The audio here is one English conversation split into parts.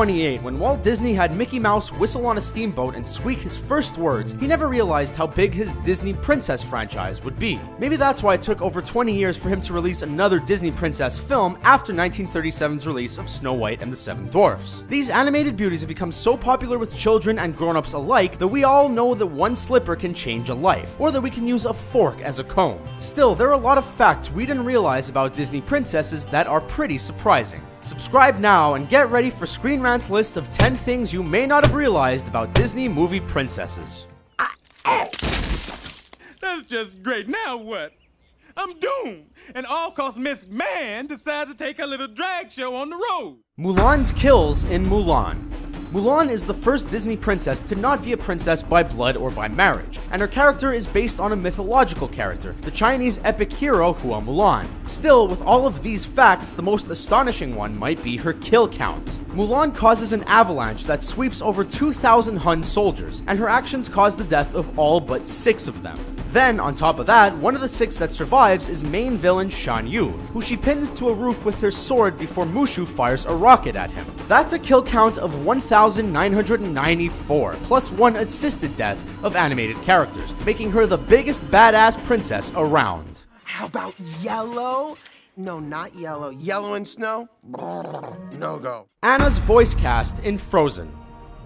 1928, when Walt Disney had Mickey Mouse whistle on a steamboat and squeak his first words, he never realized how big his Disney princess franchise would be. Maybe that's why it took over 20 years for him to release another Disney princess film after 1937's release of Snow White and the Seven Dwarfs. These animated beauties have become so popular with children and grown-ups alike that we all know that one slipper can change a life, or that we can use a fork as a comb. Still, there are a lot of facts we didn't realize about Disney princesses that are pretty surprising. Subscribe now and get ready for Screen Rant's list of 10 things you may not have realized about Disney movie princesses. That's just great. Now what? I'm doomed. And all cause Miss Man decides to take a little drag show on the road. Mulan's kills in Mulan. Mulan is the first Disney princess to not be a princess by blood or by marriage, and her character is based on a mythological character, the Chinese epic hero Hua Mulan. Still, with all of these facts, the most astonishing one might be her kill count. Mulan causes an avalanche that sweeps over 2,000 Han soldiers, and her actions cause the death of all but 6 of them. Then, on top of that, one of the 6 that survives is main villain Shan Yu, who she pins to a roof with her sword before Mushu fires a rocket at him. That's a kill count of 1,994, plus 1 assisted death of animated characters, making her the biggest badass princess around. How about yellow? No, not yellow. Yellow and snow? No go. Anna's voice cast in Frozen.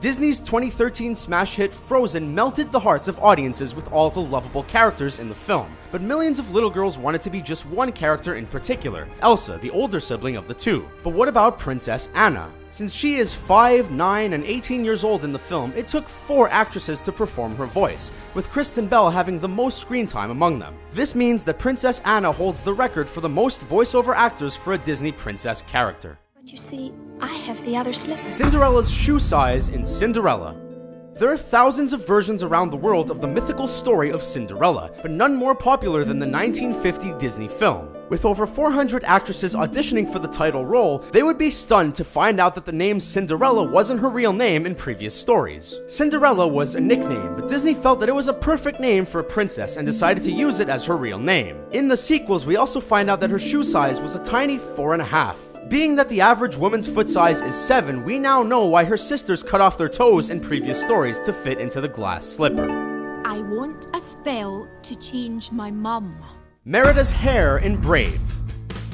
Disney's 2013 smash hit Frozen melted the hearts of audiences with all the lovable characters in the film, but millions of little girls wanted to be just one character in particular, Elsa, the older sibling of the two. But what about Princess Anna? Since she is 5, 9, and 18 years old in the film, it took 4 actresses to perform her voice, with Kristen Bell having the most screen time among them. This means that Princess Anna holds the record for the most voiceover actors for a Disney princess character. But you see, I have the other slipper. Cinderella's shoe size in Cinderella. There are thousands of versions around the world of the mythical story of Cinderella, but none more popular than the 1950 Disney film. With over 400 actresses auditioning for the title role, they would be stunned to find out that the name Cinderella wasn't her real name in previous stories. Cinderella was a nickname, but Disney felt that it was a perfect name for a princess and decided to use it as her real name. In the sequels, we also find out that her shoe size was a tiny 4.5. Being that the average woman's foot size is 7, we now know why her sisters cut off their toes in previous stories to fit into the glass slipper. I want a spell to change my mum. Merida's hair in Brave.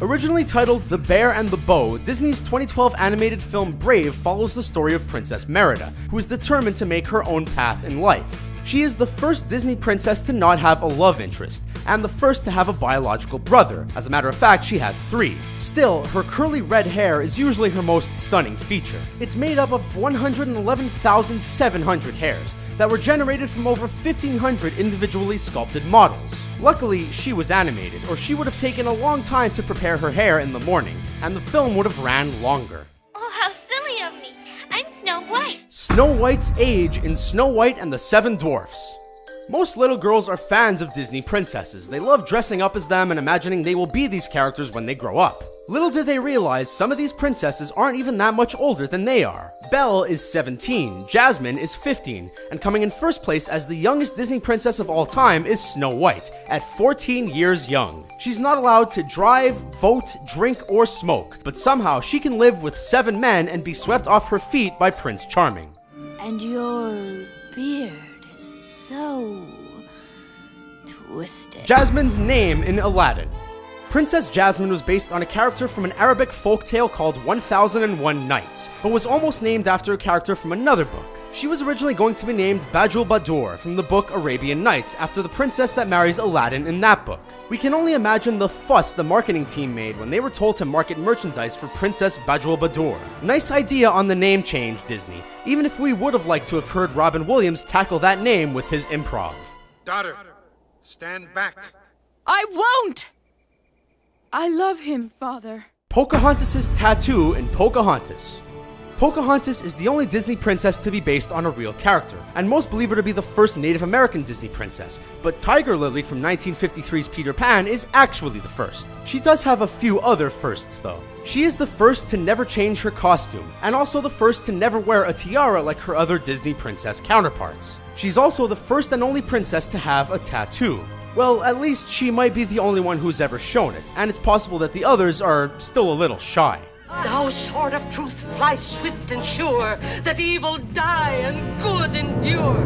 Originally titled The Bear and the Bow, Disney's 2012 animated film Brave follows the story of Princess Merida, who is determined to make her own path in life. She is the first Disney princess to not have a love interest, and the first to have a biological brother. As a matter of fact, she has 3. Still, her curly red hair is usually her most stunning feature. It's made up of 111,700 hairs that were generated from over 1,500 individually sculpted models. Luckily, she was animated, or she would have taken a long time to prepare her hair in the morning, and the film would have ran longer. Oh, how silly of me. I'm Snow White. Snow White's age in Snow White and the Seven Dwarfs. Most little girls are fans of Disney princesses. They love dressing up as them and imagining they will be these characters when they grow up. Little did they realize some of these princesses aren't even that much older than they are. Belle is 17, Jasmine is 15, and coming in first place as the youngest Disney princess of all time is Snow White, at 14 years young. She's not allowed to drive, vote, drink, or smoke, but somehow she can live with 7 men and be swept off her feet by Prince Charming. And your beard is so twisted. Jasmine's name in Aladdin. Princess Jasmine was based on a character from an Arabic folktale called 1001 Nights, but was almost named after a character from another book. She was originally going to be named Bajul Badur from the book Arabian Nights, after the princess that marries Aladdin in that book. We can only imagine the fuss the marketing team made when they were told to market merchandise for Princess Bajul Badur. Nice idea on the name change, Disney, even if we would have liked to have heard Robin Williams tackle that name with his improv. Daughter, stand back. I won't! I love him, Father. Pocahontas' tattoo in Pocahontas. Pocahontas is the only Disney princess to be based on a real character, and most believe her to be the first Native American Disney princess, but Tiger Lily from 1953's Peter Pan is actually the first. She does have a few other firsts though. She is the first to never change her costume, and also the first to never wear a tiara like her other Disney princess counterparts. She's also the first and only princess to have a tattoo. Well, at least she might be the only one who's ever shown it, and it's possible that the others are still a little shy. Thou sword of truth, fly swift and sure, that evil die and good endure.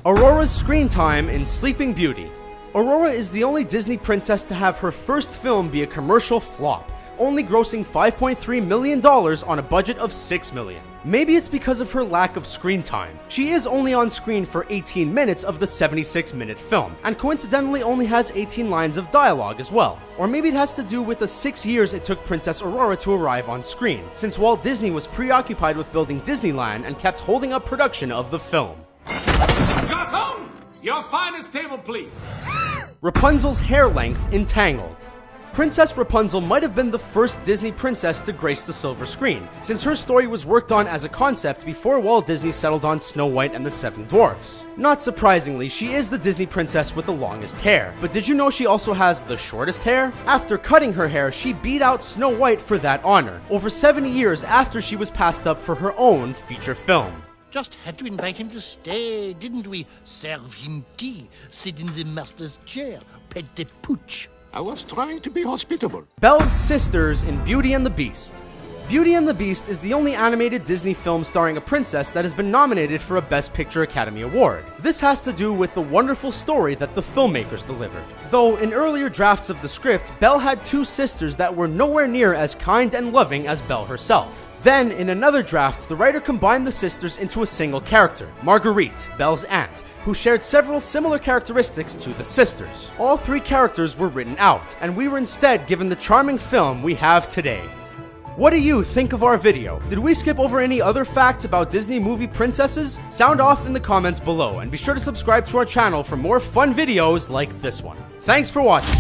Aurora's screen time in Sleeping Beauty. Aurora is the only Disney princess to have her first film be a commercial flop, only grossing $5.3 million on a budget of $6 million. Maybe it's because of her lack of screen time. She is only on screen for 18 minutes of the 76-minute film, and coincidentally only has 18 lines of dialogue as well. Or maybe it has to do with the 6 years it took Princess Aurora to arrive on screen, since Walt Disney was preoccupied with building Disneyland and kept holding up production of the film. Garçon, your finest table, please. Rapunzel's hair length in Tangled. Princess Rapunzel might have been the first Disney princess to grace the silver screen, since her story was worked on as a concept before Walt Disney settled on Snow White and the Seven Dwarfs. Not surprisingly, she is the Disney princess with the longest hair, but did you know she also has the shortest hair? After cutting her hair, she beat out Snow White for that honor, over 70 years after she was passed up for her own feature film. Just had to invite him to stay, didn't we? Serve him tea, sit in the master's chair, pet the pooch. I was trying to be hospitable. Belle's sisters in Beauty and the Beast. Beauty and the Beast is the only animated Disney film starring a princess that has been nominated for a Best Picture Academy Award. This has to do with the wonderful story that the filmmakers delivered. Though in earlier drafts of the script, Belle had two sisters that were nowhere near as kind and loving as Belle herself. Then, in another draft, the writer combined the sisters into a single character, Marguerite, Belle's aunt, who shared several similar characteristics to the sisters. All three characters were written out, and we were instead given the charming film we have today. What do you think of our video? Did we skip over any other facts about Disney movie princesses? Sound off in the comments below, and be sure to subscribe to our channel for more fun videos like this one. Thanks for watching.